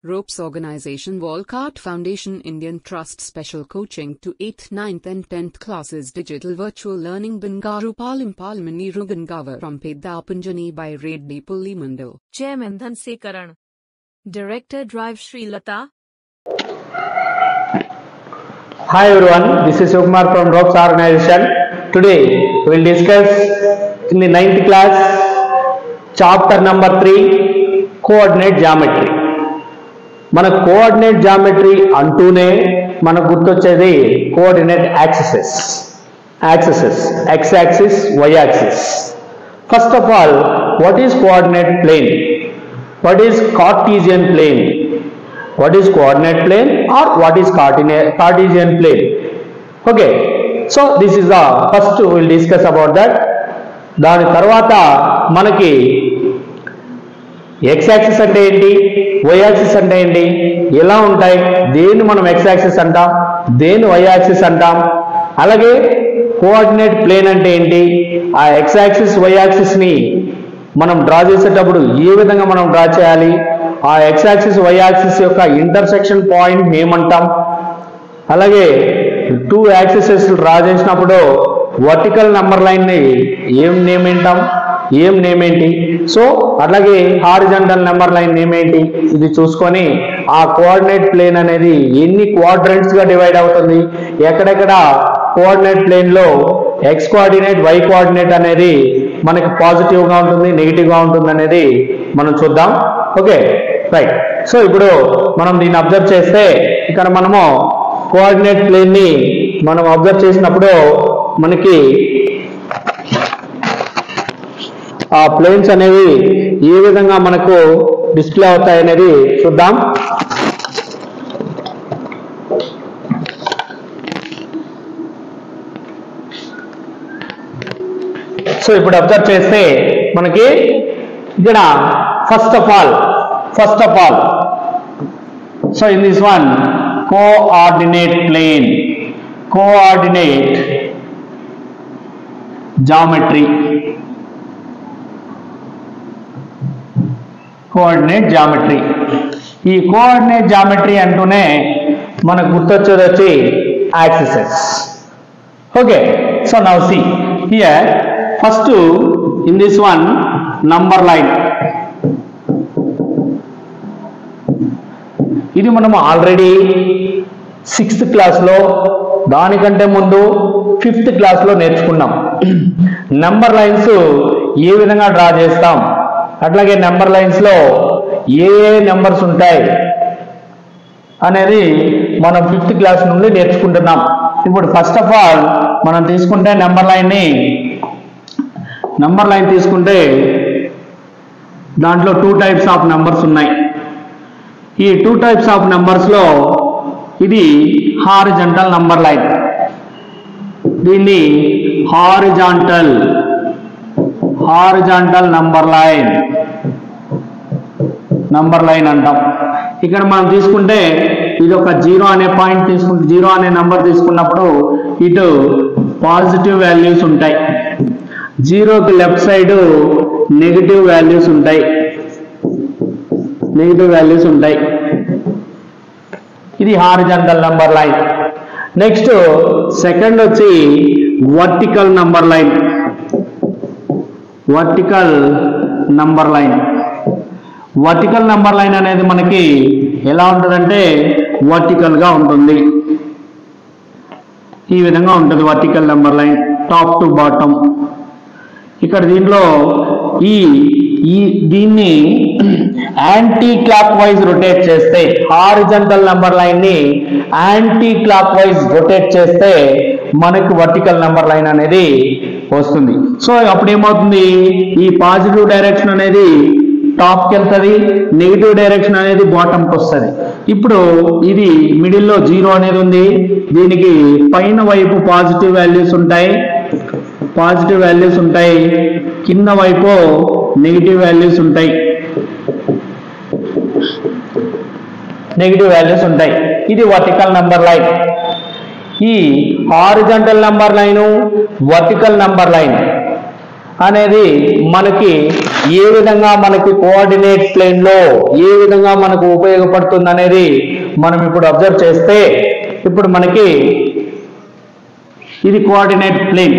Ropes Organization Walcott Foundation Indian Trust Special Coaching to 8th, 9th and 10th classes Digital Virtual Learning Bangaru Palmani Rugangavar from Pedapunjani by Reddy Pullimandal. Chairman Dhansekaran. Director Drive Sri Lata. Hi everyone, this is Sukumar from Ropes Organization. Today we will discuss in the 9th class chapter number 3 coordinate geometry. మన coordinate geometry అంటూనే మనకు గుర్తొచ్చేది coordinate axes x axis y axis. First of all what is coordinate plane, what is Cartesian plane, what is coordinate plane or what is Cartesian plane. Okay, so this is the first will discuss about that. దాని తర్వాత మనకి x axis అంటే ఏంటి, y axis అంటే ఏంటి, ఎలా ఉంటాయి, దేన్ని మనం x యాక్సిస్ అంటాం, దేన్ని y యాక్సిస్ అంటాం, అలాగే కోఆర్డినేట్ ప్లేన్ అంటే ఏంటి, ఆ x యాక్సిస్ y యాక్సిస్ ని మనం డ్రా చేసేటప్పుడు ఏ విధంగా మనం డ్రా చేయాలి, ఆ x యాక్సిస్ y యాక్సిస్ యొక్క ఇంటర్సెక్షన్ పాయింట్ ఏమంటాం, అలాగే టూ యాక్సిసెస్ డ్రా చేసినప్పుడు వర్టికల్ నెంబర్ లైన్ ని ఏం నేమ్ ఏంటి, సో అట్లాగే హారిజాంటల్ నెంబర్ లైన్ నేమ్ ఏంటి, ఇది చూసుకొని ఆ కోఆర్డినేట్ ప్లేన్ అనేది ఎన్ని క్వాడ్రంట్స్ గా డివైడ్ అవుతుంది, ఎక్కడెక్కడ కోఆర్డినేట్ ప్లేన్ లో x కోఆర్డినేట్ y కోఆర్డినేట్ అనేది మనకి పాజిటివ్ గా ఉంటుంది, నెగిటివ్ గా ఉంటుంది అనేది మనం చూద్దాం. Okay right. సో ఇప్పుడు మనం దీన్ని అబ్జర్వ్ చేస్తే ఇక్కడ మనము కోఆర్డినేట్ ప్లేన్ ని మనం అబ్జర్వ్ చేసినప్పుడు మనకి ఆ ప్లేన్స్ అనేవి ఏ విధంగా మనకు డిస్ప్లే అవుతాయి అనేది చూద్దాం. సో ఇప్పుడు అబ్జర్వ్ చేస్తే మనకి ఇక్కడ first of all so in this one coordinate plane, coordinate geometry, coordinate geometry. ఈ కోఆర్డినేట్ జామెట్రీ అంటూనే మనకు గుర్తొచ్చేది వచ్చి axes. Okay, so now see here first in this one number line. ఇది మనము ఆల్రెడీ 6th క్లాస్లో, దానికంటే ముందు 5th క్లాస్లో నేర్చుకున్నాం. నంబర్ లైన్స్ ఏ విధంగా డ్రా చేస్తాం, అట్లాగే నెంబర్ లైన్స్ లో ఏ నెంబర్స్ ఉంటాయి అనేది మనం 5th క్లాస్ నుండి నేర్చుకుంటున్నాం. ఇప్పుడు ఫస్ట్ ఆఫ్ ఆల్ మనం తీసుకుంటే నెంబర్ లైన్ తీసుకుంటే దాంట్లో 2 టైప్స్ ఆఫ్ నెంబర్స్ ఉన్నాయి. ఈ 2 టైప్స్ ఆఫ్ నెంబర్స్ లో ఇది హారిజాంటల్ నంబర్ లైన్, దీన్ని హారిజాంటల్ నంబర్ లైన్ అంటాం. ఇక్కడ మనం తీసుకుంటే ఇది ఒక 0 అనే పాయింట్ తీసుకుంటే, 0 అనే నంబర్ తీసుకున్నప్పుడు ఇటు పాజిటివ్ వాల్యూస్ ఉంటాయి, 0కి లెఫ్ట్ సైడ్ నెగిటివ్ వాల్యూస్ ఉంటాయి. ఇది horizontal number line. Next second వచ్చి vertical number line. Vertical number line అనేది మనకి ఎలా ఉంటుందంటే వర్టికల్ గా ఉంటుంది, ఈ విధంగా ఉంటుంది vertical number line top to bottom. ఇక్కడ దీంట్లో దీన్ని యాంటీ క్లాక్ వైజ్ రొటేట్ చేస్తే, హారిజాంటల్ నెంబర్ లైన్ ని యాంటీ క్లాక్ వైజ్ రొటేట్ చేస్తే మనకు వర్టికల్ నెంబర్ లైన్ అనేది వస్తుంది. సో అప్పుడు ఏమవుతుంది, ఈ పాజిటివ్ డైరెక్షన్ అనేది టాప్కి వెళ్తుంది, నెగిటివ్ డైరెక్షన్ అనేది బాటమ్కి వస్తుంది. ఇప్పుడు ఇది మిడిల్లో 0 అనేది ఉంది, దీనికి పైన వైపు పాజిటివ్ వాల్యూస్ ఉంటాయి, కింద వైపు నెగిటివ్ వాల్యూస్ ఉంటాయి. ఇది వర్టికల్ నెంబర్ లైన్. ఈ horizontal number line, vertical number line అనేది మనకి ఏ విధంగా మనకి కోఆర్డినేట్ ప్లేన్ లో ఏ విధంగా మనకు ఉపయోగపడుతుంది అనేది మనం ఇప్పుడు అబ్జర్వ్ చేస్తే, ఇప్పుడు మనకి ఇది coordinate plane,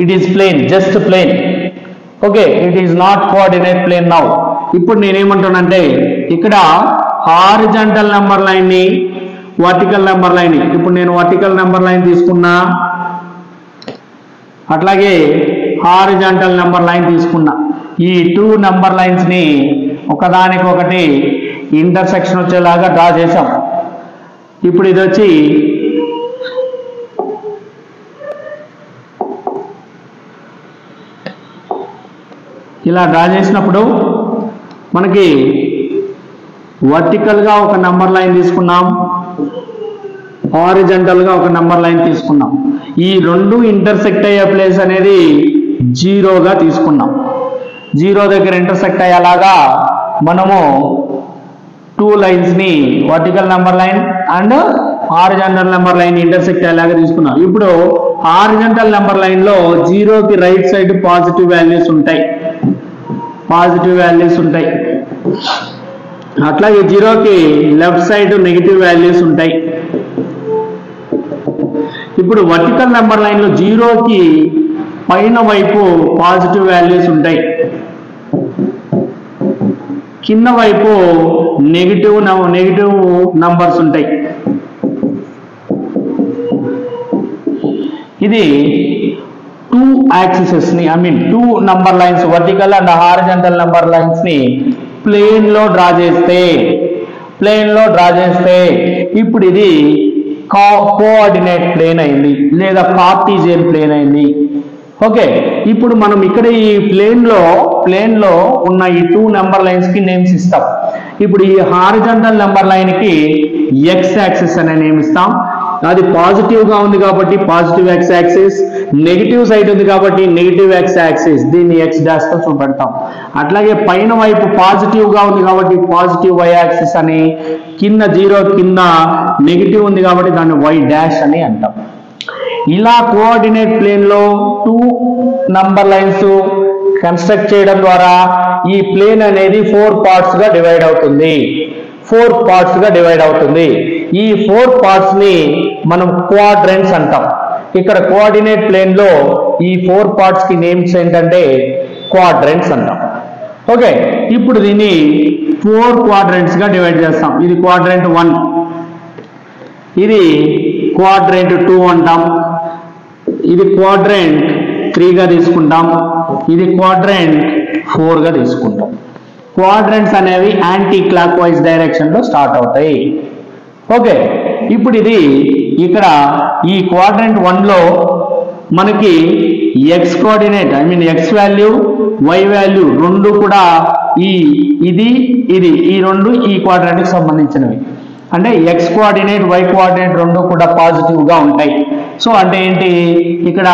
it is plane, just plane. Okay, it is not coordinate plane now. ఇప్పుడు నేనేమంటానంటే ఇక్కడ హారిజాంటల్ నెంబర్ లైన్ ని వర్టికల్ నెంబర్ లైన్, ఇప్పుడు నేను వర్టికల్ నెంబర్ లైన్ తీసుకున్నా, అట్లాగే హారిజాంటల్ నెంబర్ లైన్ తీసుకున్నా. ఈ 2 నెంబర్ లైన్స్ ని ఒకదానికొకటి ఇంటర్సెక్షన్ వచ్చేలాగా డ్రా చేసాం. ఇప్పుడు ఇది వచ్చి ఇలా డ్రా చేసినప్పుడు మనకి వర్టికల్ గా ఒక నెంబర్ లైన్ తీసుకున్నాం, హారిజాంటల్ గా ఒక నెంబర్ లైన్ తీసుకున్నాం. ఈ రెండు ఇంటర్సెక్ట్ అయ్యే ప్లేస్ అనేది 0గా తీసుకున్నాం. 0 దగ్గర ఇంటర్సెక్ట్ అయ్యేలాగా మనము 2 లైన్స్ ని vertical number line and horizontal number line intersect అయ్యేలాగా తీసుకున్నాం. ఇప్పుడు హారిజాంటల్ నెంబర్ లైన్ లో 0కి రైట్ సైడ్ పాజిటివ్ వాల్యూస్ ఉంటాయి, అట్లాగే 0కి లెఫ్ట్ సైడ్ నెగిటివ్ వాల్యూస్ ఉంటాయి. ఇప్పుడు వర్టికల్ నెంబర్ లైన్ లో 0కి పైన వైపు పాజిటివ్ వాల్యూస్ ఉంటాయి, కింద వైపు నెగిటివ్ నంబర్స్ ఉంటాయి. ఇది 2 యాక్సిసెస్ ని, 2 number lines, vertical and horizontal number lines ని ప్లేన్ లో డ్రా చేస్తే ఇప్పుడు ఇది కోఆర్డినేట్ ప్లేన్ అయింది లేదా కార్టీజియన్ ప్లేన్ అయింది. ఓకే, ఇప్పుడు మనం ఇక్కడ ఈ ప్లేన్ లో ఉన్న ఈ 2 నెంబర్ లైన్స్ కి నేమ్స్ ఇస్తాం. ఇప్పుడు ఈ హారిజాంటల్ నెంబర్ లైన్ కి ఎక్స్ యాక్సిస్ అనే నేమ్ ఇస్తాం. అది పాజిటివ్ గా ఉంది కాబట్టి positive X axis, negative side ఉంది కాబట్టి నెగిటివ్ ఎక్స్ యాక్సిస్, దీన్ని ఎక్స్ డాష్ తో చూపెడతాం. అట్లాగే పైన వైపు పాజిటివ్ గా ఉంది కాబట్టి పాజిటివ్ వై యాక్సిస్ అని, కింద 0 కింద నెగిటివ్ ఉంది కాబట్టి దాన్ని వై డాష్ అని అంటాం. ఇలా కోఆర్డినేట్ ప్లేన్ లో 2 నంబర్ లైన్స్ కన్స్ట్రక్ట్ చేయడం ద్వారా ఈ ప్లేన్ అనేది 4 పార్ట్స్ గా డివైడ్ అవుతుంది. ఈ 4 పార్ట్స్ ని మనం క్వాడ్రంట్స్ అంటాం. ఇక్కడ కోఆర్డినేట్ ప్లేన్ లో ఈ 4 పార్ట్స్ కి నేమ్స్ ఏంటంటే క్వాడ్రంట్స్ అంటాం. ఓకే, ఇప్పుడు దీన్ని 4 క్వాడ్రంట్స్ గా డివైడ్ చేస్తాం. ఇది క్వాడ్రంట్ 1, ఇది క్వాడ్రంట్ 2 అంటాం, ఇది క్వాడ్రంట్ 3 గా తీసుకుంటాం, ఇది క్వాడ్రంట్ 4 గా తీసుకుంటాం. క్వాడ్రంట్స్ అనేవి యాంటీ క్లాక్ వైజ్ డైరెక్షన్ లో స్టార్ట్ అవుతాయి. ఓకే, ఇప్పుడు ఇది ఇక్కడ ఈ క్వాడ్రంట్ 1 లో మనకి x coordinate, x value, y value రెండు కూడా ఇది ఈ రెండు ఈ క్వాడ్రంట్ కి సంబంధించినవి. అంటే ఎక్స్ కోఆర్డినేట్, వై కోఆర్డినేట్ రెండు కూడా పాజిటివ్ గా ఉంటాయి. సో అంటే ఏంటి, ఇక్కడ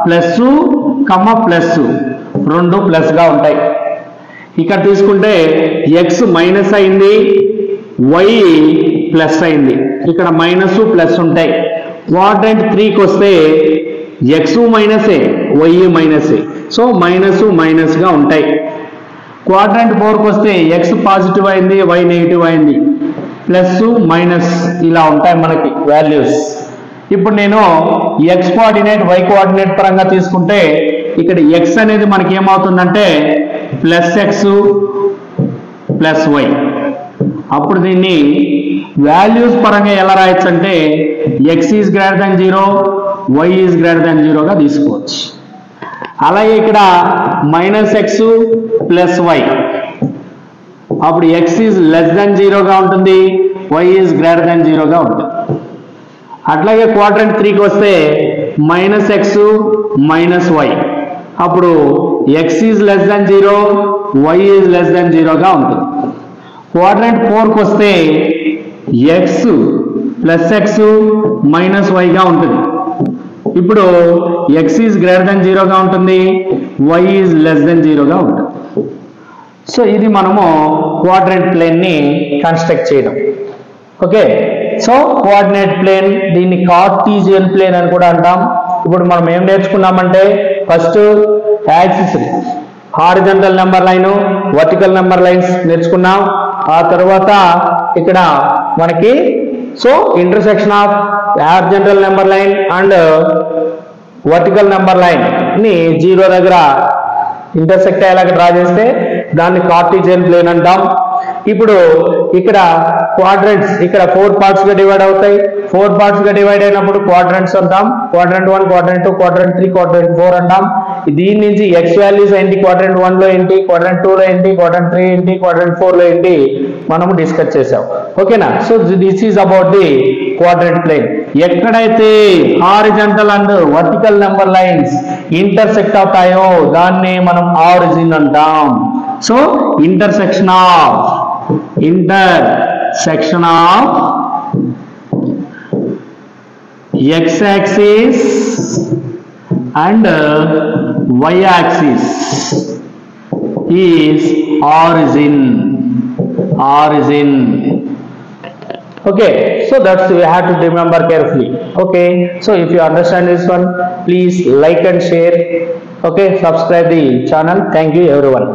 ప్లస్ ప్లస్ రెండు ప్లస్ గా ఉంటాయి. ఇక్కడ తీసుకుంటే ఎక్స్ మైనస్ అయింది, వై ప్లస్ అయింది, ఇక్కడ మైనస్ ప్లస్ ఉంటాయి. క్వాడ్రంట్ 3కి వస్తే ఎక్స్ మైనసే, వై మైనసే, సో మైనస్ గా ఉంటాయి. క్వాడ్రంట్ 4కి వస్తే ఎక్స్ పాజిటివ్ అయింది, వై నెగిటివ్ అయింది, ప్లస్ మైనస్ ఇలా ఉంటాయి మనకి వాల్యూస్. ఇప్పుడు నేను ఎక్స్ కోఆర్డినేట్, వై కోఆర్డినేట్ పరంగా తీసుకుంటే ఇక్కడ ఎక్స్ అనేది మనకి ఏమవుతుందంటే ప్లస్ ఎక్స్ ప్లస్ వై. అప్పుడు దీన్ని వాల్యూస్ పరంగా ఎలా రాయొచ్చు అంటే x is greater than 0, y is greater than 0 గా తీసుకోవచ్చు. అలాగే ఇక్కడ మైనస్ ఎక్స్ ప్లస్ వై, అప్పుడు ఎక్స్ ఈజ్ లెస్ దాన్ 0 గా ఉంటుంది, వై ఈజ్ గ్రేటర్ దాన్ 0 గా ఉంటుంది. అట్లాగే క్వాడ్రంట్ 3కి వస్తే మైనస్ ఎక్స్ మైనస్ వై, అప్పుడు x is less than 0, y is less than 0 గా ఉంటుంది. క్వాడ్రంట్ 4కి వస్తే x plus x minus y గా ఉంటుంది. ఇప్పుడు ఎక్స్ ఈజ్ గ్రేటర్ దాన్ 0 గా ఉంటుంది, వై ఈజ్ లెస్ దాన్ 0 గా ఉంటుంది. సో ఇది మనము క్వాడ్రంట్ ప్లేన్ ని కన్స్ట్రక్ట్ చేయడం. ఓకే, సో కోఆర్డినేట్ ప్లేన్, దీన్ని కార్టీజియన్ ప్లేన్ అని కూడా అంటాం. ఇప్పుడు మనం ఏం నేర్చుకున్నామంటే first axis horizontal number line, vertical number lines నేర్చుకున్నాం. ఆ తర్వాత ఇక్కడ మనకి so intersection of horizontal number line and vertical number line ని 0 దగ్గర ఇంటర్సెక్ట్ అయ్యేలాగా డ్రా చేస్తే దాన్ని కార్టీజియన్ ప్లేన్ అంటాం. ఇప్పుడు ఇక్కడ క్వాడ్రంట్స్ ఇక్కడ 4 పార్ట్స్ గా డివైడ్ అవుతాయి. 4 పార్ట్స్ గా డివైడ్ అయినప్పుడు క్వాడ్రంట్స్ అంటాం. క్వాడ్రంట్ 1, క్వాడ్రంట్ 2, క్వాడ్రంట్ 3, క్వాడ్రంట్ 4 అంటాం. దీని నుంచి ఎక్స్ వాల్యూస్ ఏంటి, క్వాడ్రంట్ 1 లో ఏంటి, క్వాడ్రంట్ 2 లో ఏంటి, క్వాడ్రంట్ 3 ఏంటి, క్వాడ్రంట్ 4 లో ఏంటి మనము డిస్కస్ చేసాం. ఓకేనా? So this is about the quadrant plane. ఎక్కడైతే horizontal and vertical number lines intersect అవుతాయో దాన్ని మనం ఆరిజిన్ అంటాం. So intersection of x axis and y axis is origin. Okay, so that's we have to remember carefully. Okay, so if you understand this one, please like and share. Okay, subscribe the channel. Thank you everyone.